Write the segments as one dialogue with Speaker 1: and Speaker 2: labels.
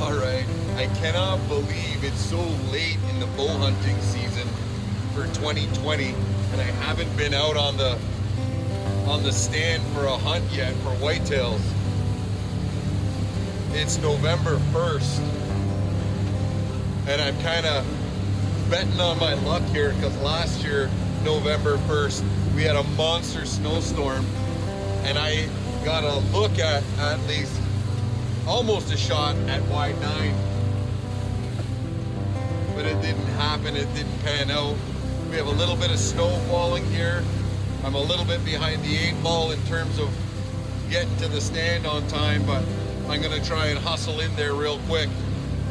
Speaker 1: Alright, I cannot believe it's so late in the bow hunting season for 2020 and I haven't been out on the stand for a hunt yet for whitetails. It's November 1st and I'm kind of betting on my luck here because last year, November 1st, we had a monster snowstorm and I got a look at least almost a shot at wide 9, but it didn't happen. It didn't pan out. We have a little bit of snow falling here. I'm a little bit behind the 8 ball in terms of getting to the stand on time, but I'm gonna try and hustle in there real quick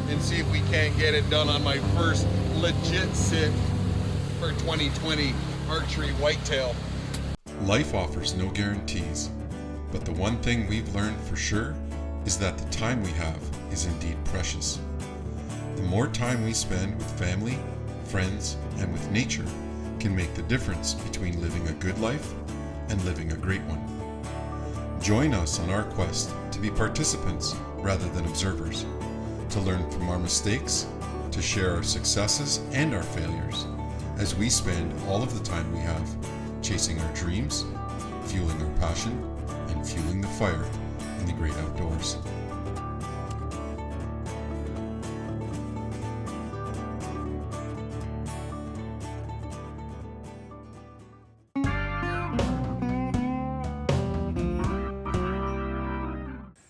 Speaker 1: and see if we can't get it done on my first legit sit for 2020 archery whitetail.
Speaker 2: Life offers no guarantees, but the one thing we've learned for sure is that the time we have is indeed precious. The more time we spend with family, friends, and with nature can make the difference between living a good life and living a great one. Join us on our quest to be participants rather than observers, to learn from our mistakes, to share our successes and our failures, as we spend all of the time we have chasing our dreams, fueling our passion, and fueling the fire in the great outdoors.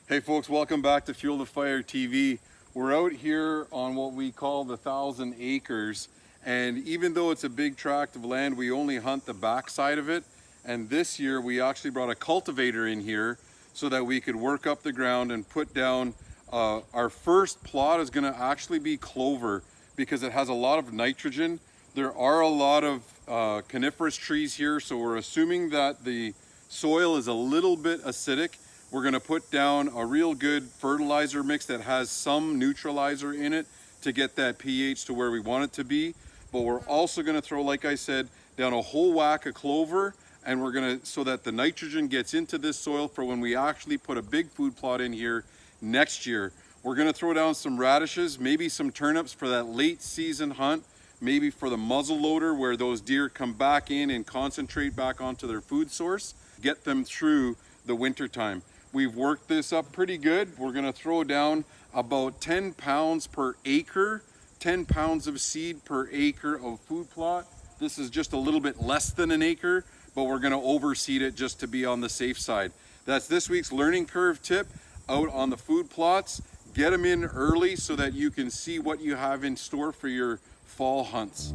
Speaker 1: Hey folks, welcome back to Fuel the Fire TV. We're out here on what we call the 1,000 acres, and even though it's a big tract of land, we only hunt the back side of it. And this year we actually brought a cultivator in here so that we could work up the ground and put down our first plot is going to actually be clover because it has a lot of nitrogen. There are a lot of coniferous trees here, so we're assuming that the soil is a little bit acidic. We're going to put down a real good fertilizer mix that has some neutralizer in it to get that pH to where we want it to be. But we're also going to throw, like I said, down a whole whack of clover, and we're going to, so that the nitrogen gets into this soil for when we actually put a big food plot in here next year. We're going to throw down some radishes, maybe some turnips for that late season hunt, maybe for the muzzle loader where those deer come back in and concentrate back onto their food source, get them through the winter time. We've worked this up pretty good. We're going to throw down about 10 pounds per acre, 10 pounds of seed per acre of food plot. This is just a little bit less than an acre, but we're going to overseed it just to be on the safe side. That's this week's learning curve tip out on the food plots. Get them in early so that you can see what you have in store for your fall hunts.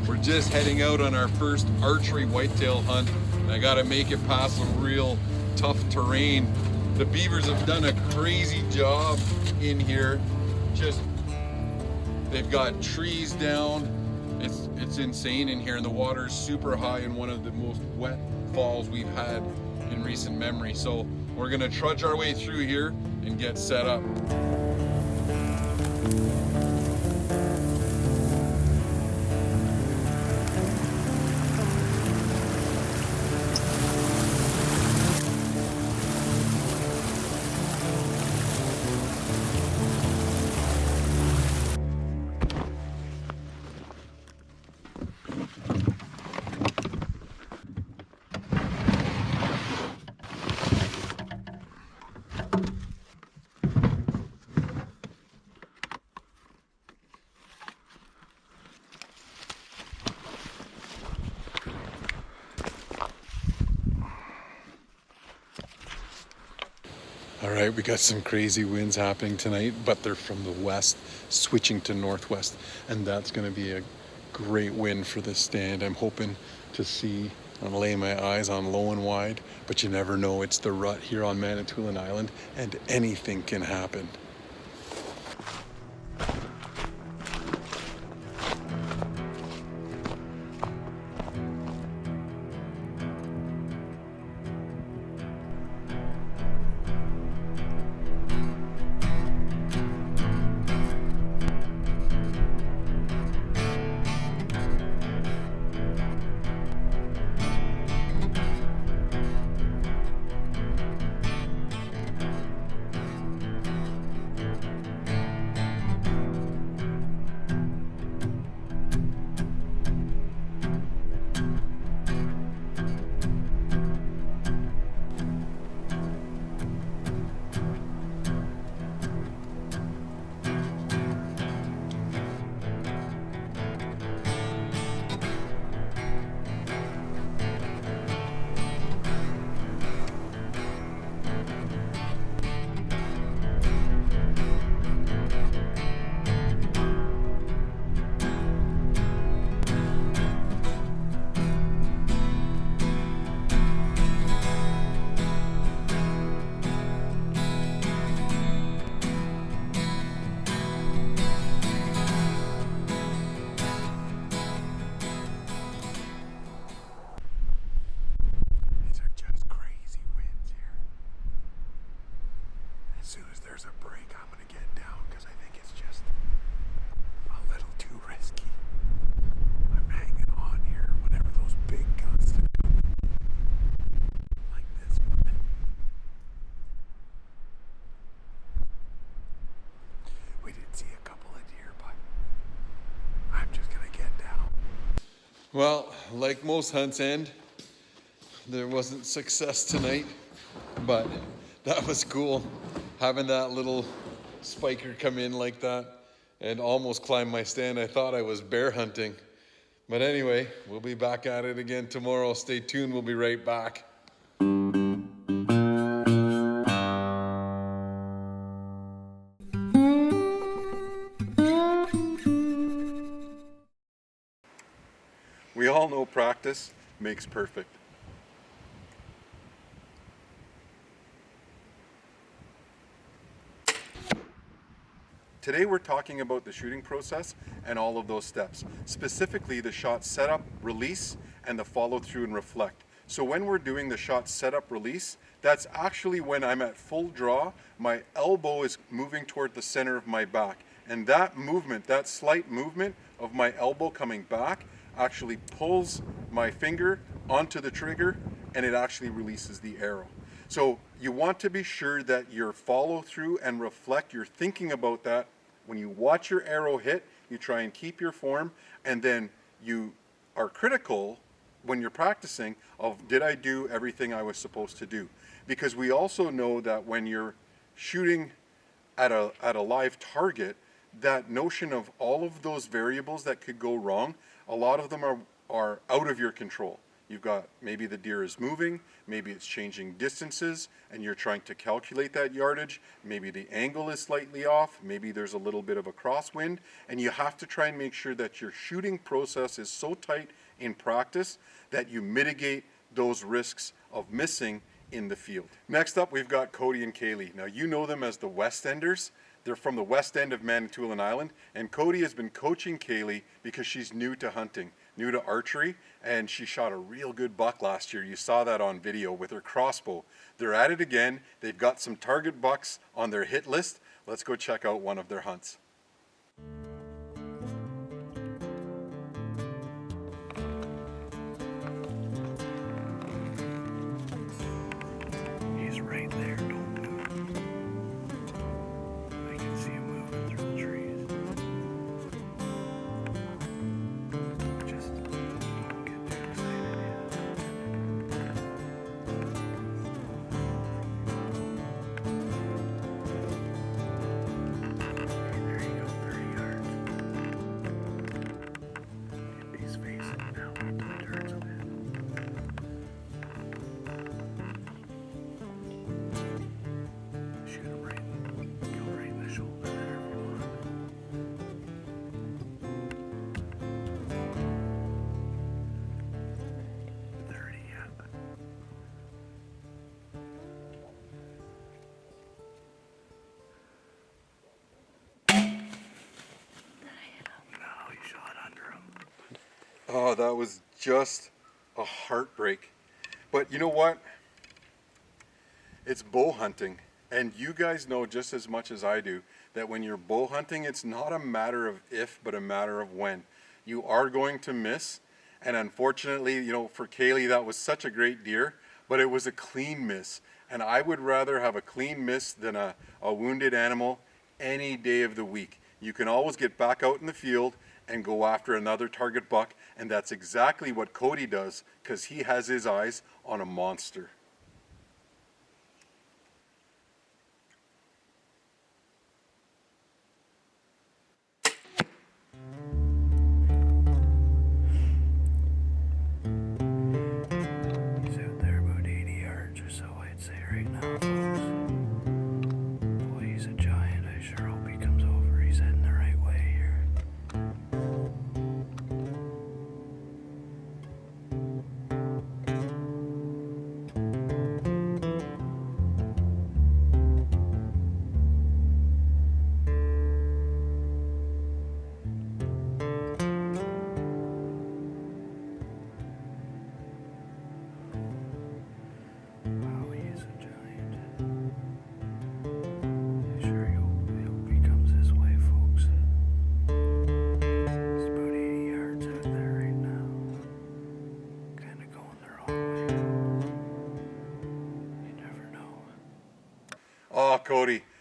Speaker 1: We're just heading out on our first archery whitetail hunt, and I got to make it past some real tough terrain. The beavers have done a crazy job in here. Just they've got trees down. It's insane in here, and the water is super high in one of the most wet falls we've had in recent memory. So we're gonna trudge our way through here and get set up. All right, we got some crazy winds happening tonight, but they're from the west, switching to northwest, and that's gonna be a great win for this stand. I'm hoping to see, I'm laying my eyes on low and wide, but you never know. It's the rut here on Manitoulin Island, and anything can happen. Well, like most hunts end, there wasn't success tonight, but that was cool. Having that little spiker come in like that and almost climb my stand. I thought I was bear hunting. But anyway, we'll be back at it again tomorrow. Stay tuned, we'll be right back. We all know practice makes perfect. Today we're talking about the shooting process and all of those steps, specifically the shot setup, release, and the follow through and reflect. So when we're doing the shot setup release, that's actually when I'm at full draw, my elbow is moving toward the center of my back. And that movement, that slight movement of my elbow coming back actually pulls my finger onto the trigger and it actually releases the arrow. So you want to be sure that your follow through and reflect, you're thinking about that. When you watch your arrow hit, you try and keep your form, and then you are critical when you're practicing of, did I do everything I was supposed to do? Because we also know that when you're shooting at a live target, that notion of all of those variables that could go wrong, a lot of them are out of your control. You've got, maybe the deer is moving, maybe it's changing distances and you're trying to calculate that yardage, maybe the angle is slightly off, maybe there's a little bit of a crosswind, and you have to try and make sure that your shooting process is so tight in practice that you mitigate those risks of missing in the field. Next up, we've got Cody and Kaylee. Now you know them as the West Enders. They're from the west end of Manitoulin Island, and Cody has been coaching Kaylee because she's new to hunting, new to archery, and she shot a real good buck last year. You saw that on video with her crossbow. They're at it again. They've got some target bucks on their hit list. Let's go check out one of their hunts.
Speaker 3: He's right there, don't move. I can see him moving through the trees. Just don't get too excited yet. There you go, 30 yards. He's facing now, he turns a bit. Shoot him right, go right in the shoulder there if you want. No, you shot under him.
Speaker 1: Oh, that was just a heartbreak. But you know what? It's bow hunting. And you guys know just as much as I do that when you're bow hunting, it's not a matter of if, but a matter of when. You are going to miss. And unfortunately, you know, for Kaylee, that was such a great deer, but it was a clean miss. And I would rather have a clean miss than a wounded animal any day of the week. You can always get back out in the field and go after another target buck. And that's exactly what Cody does, because he has his eyes on a monster.
Speaker 3: He's out there about 80 yards or so, I'd say right now, folks. Boy, he's a giant. I sure hope he comes over. He's heading the right way here.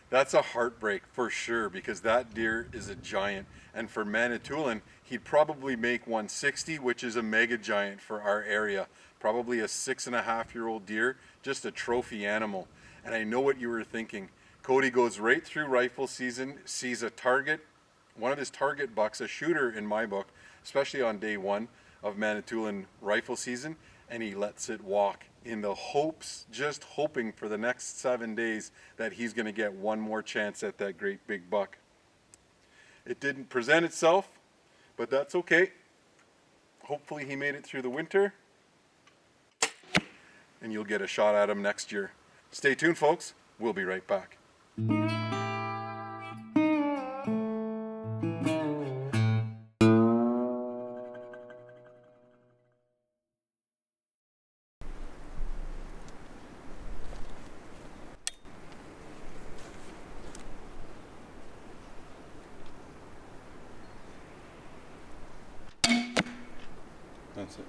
Speaker 1: That's a heartbreak for sure, because that deer is a giant. And for Manitoulin, he'd probably make 160, which is a mega giant for our area. Probably a 6.5-year-old deer, just a trophy animal. And I know what you were thinking. Cody goes right through rifle season, sees a target, one of his target bucks, a shooter in my book, especially on day one of Manitoulin rifle season, and he lets it walk in the hopes, just hoping for the next 7 days that he's going to get one more chance at that great big buck. It didn't present itself, but that's okay. Hopefully he made it through the winter, and you'll get a shot at him next year. Stay tuned, folks. We'll be right back. That's it.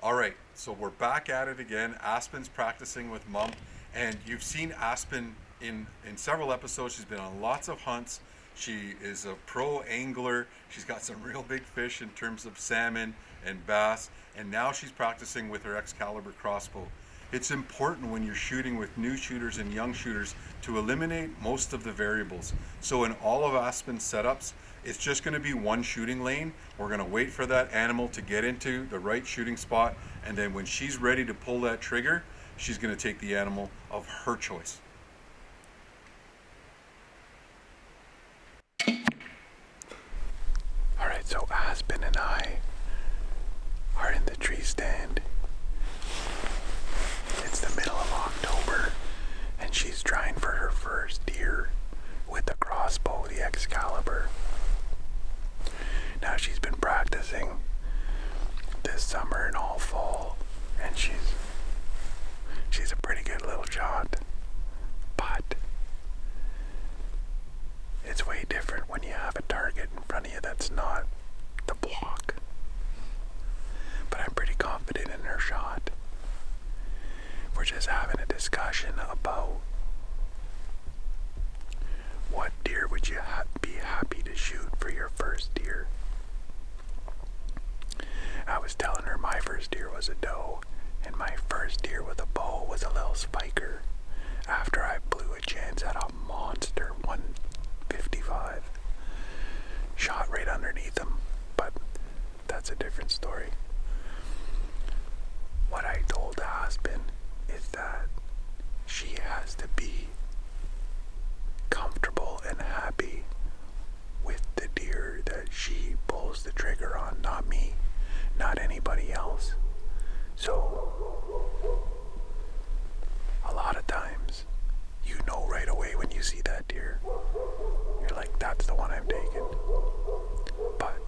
Speaker 1: All right, so we're back at it again. Aspen's practicing with Mom, and you've seen Aspen in several episodes. She's been on lots of hunts. She is a pro angler. She's got some real big fish in terms of salmon and bass, and now she's practicing with her Excalibur crossbow. It's important when you're shooting with new shooters and young shooters to eliminate most of the variables. So in all of Aspen's setups, it's just going to be one shooting lane. We're going to wait for that animal to get into the right shooting spot, and then when she's ready to pull that trigger, she's going to take the animal of her choice.
Speaker 3: All right, so Aspen and I are in the tree stand. It's the middle of October, and she's trying for her first deer with the crossbow, the Excalibur. Now she's been practicing this summer and all fall, and she's a pretty good little shot, but it's way different when you have a target in front of you that's not the block. But I'm pretty confident in her shot. We're just having a discussion about what deer would you be happy to shoot for your first deer. I was telling her my first deer was a doe, and my first deer with a bow was a little spiker after I blew a chance at a monster 155. Shot right underneath him, but that's a different story. What I told Aspen is that she has to be comfortable and happy with the deer that she pulls the trigger on, not me, not anybody else. So a lot of times you know right away when you see that deer. You're like, that's the one I'm taking. But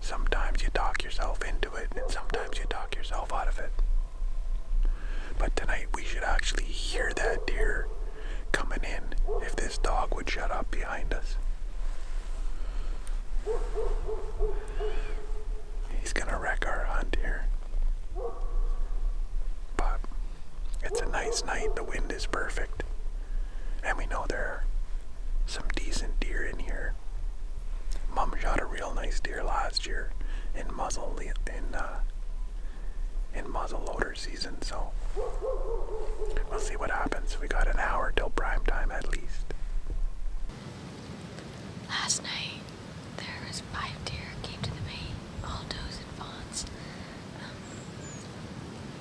Speaker 3: sometimes you talk yourself into it, and sometimes you talk yourself out of it. But tonight we should actually hear that deer coming in if this dog would shut up behind us. He's gonna wreck our hunt here. But it's a nice night, the wind is perfect, and we know there are some decent deer in here. Mom shot a real nice deer last year in muzzle loader season, so we'll see what happens. We got an hour till prime time at least.
Speaker 4: Last night, there was 5 deer came to the main, all does and fawns.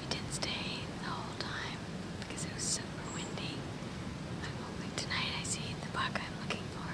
Speaker 4: We didn't stay the whole time because it was super windy. I'm hoping tonight I see the buck I'm looking for.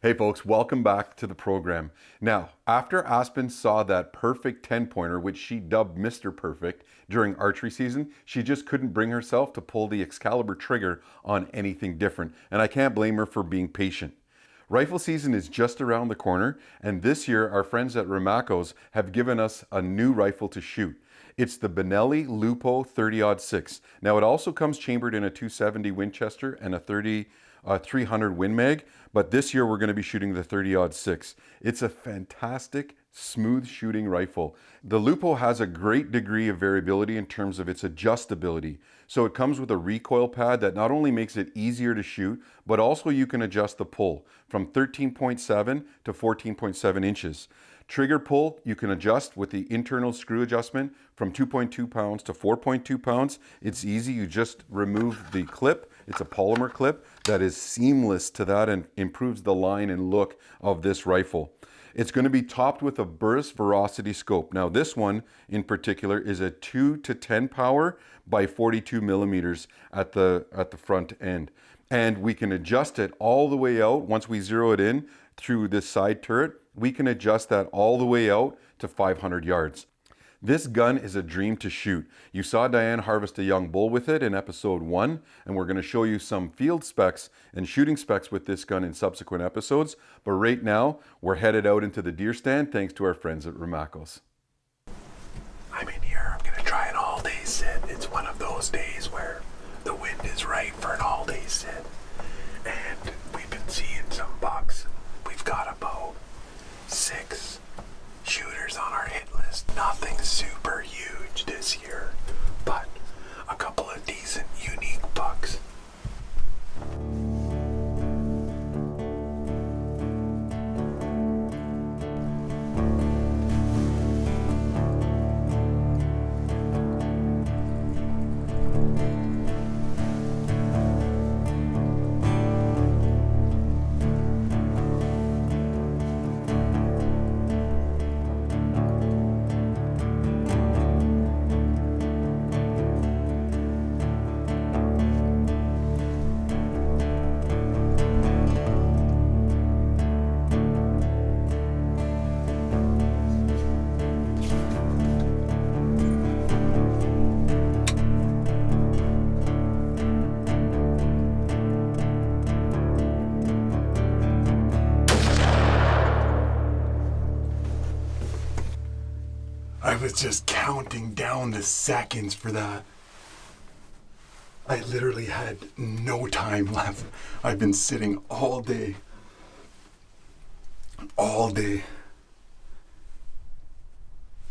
Speaker 1: Hey folks, welcome back to the program. Now, after Aspen saw that perfect 10-pointer, which she dubbed Mr. Perfect, during archery season, she just couldn't bring herself to pull the Excalibur trigger on anything different, and I can't blame her for being patient. Rifle season is just around the corner, and this year our friends at Ramaco's have given us a new rifle to shoot. It's the Benelli Lupo 30-06. Now it also comes chambered in a 270 Winchester and a 300 Win Mag, but this year we're going to be shooting the 30-06. It's a fantastic, smooth shooting rifle. The Lupo has a great degree of variability in terms of its adjustability. So it comes with a recoil pad that not only makes it easier to shoot, but also you can adjust the pull from 13.7 to 14.7 inches. Trigger pull, you can adjust with the internal screw adjustment from 2.2 pounds to 4.2 pounds. It's easy, you just remove the clip. It's a polymer clip that is seamless to that and improves the line and look of this rifle. It's going to be topped with a burst velocity scope. Now this one in particular is a 2 to 10 power by 42 millimeters at the front end. And we can adjust it all the way out. Once we zero it in through this side turret, we can adjust that all the way out to 500 yards. This gun is a dream to shoot. You saw Diane harvest a young bull with it in episode 1, and we're going to show you some field specs and shooting specs with this gun in subsequent episodes. But right now, we're headed out into the deer stand thanks to our friends at Ramaco's.
Speaker 3: I'm in here. I'm going to try an all-day sit. It's one of those days where the wind is right for an all-day sit. And we've been seeing some bucks. We've got about 6 shooters on our hit list. Nothing super huge this year, but a couple of decent, unique bucks. I was just counting down the seconds for that. I literally had no time left. I've been sitting all day. All day.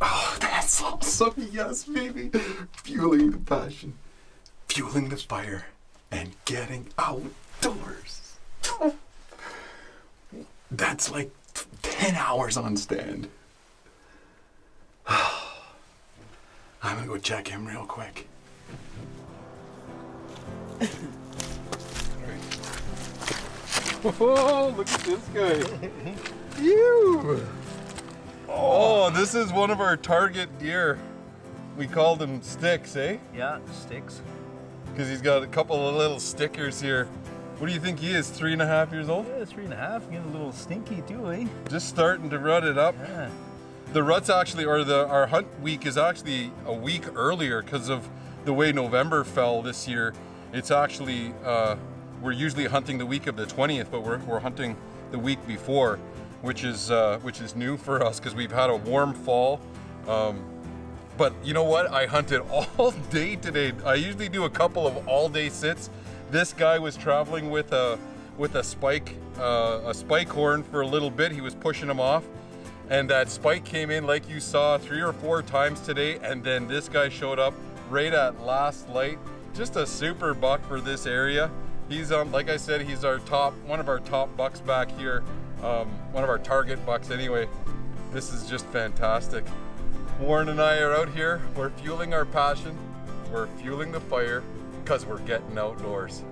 Speaker 3: Oh, that's awesome. Yes, baby. Fueling the passion. Fueling the fire. And getting outdoors. That's like 10 hours on stand. I'm gonna go check him real quick.
Speaker 1: Oh, look at this guy. Phew. Oh, this is one of our target deer. We called him Sticks, eh?
Speaker 5: Yeah, Sticks.
Speaker 1: Because he's got a couple of little stickers here. What do you think he is, 3.5 years old?
Speaker 5: Yeah, 3.5, getting a little stinky too, eh?
Speaker 1: Just starting to rut it up.
Speaker 5: Yeah.
Speaker 1: The rut's actually, or our hunt week is actually a week earlier because of the way November fell this year. It's actually, we're usually hunting the week of the 20th, but we're hunting the week before, which is new for us because we've had a warm fall. But you know what? I hunted all day today. I usually do a couple of all-day sits. This guy was traveling with a spike horn for a little bit. He was pushing him off. And that spike came in like you saw 3 or 4 times today, and then this guy showed up right at last light. Just a super buck for this area. He's like I said, he's one of our top bucks back here, one of our target bucks anyway. This is just fantastic. Warren and I are out here. We're fueling our passion. We're fueling the fire because we're getting outdoors.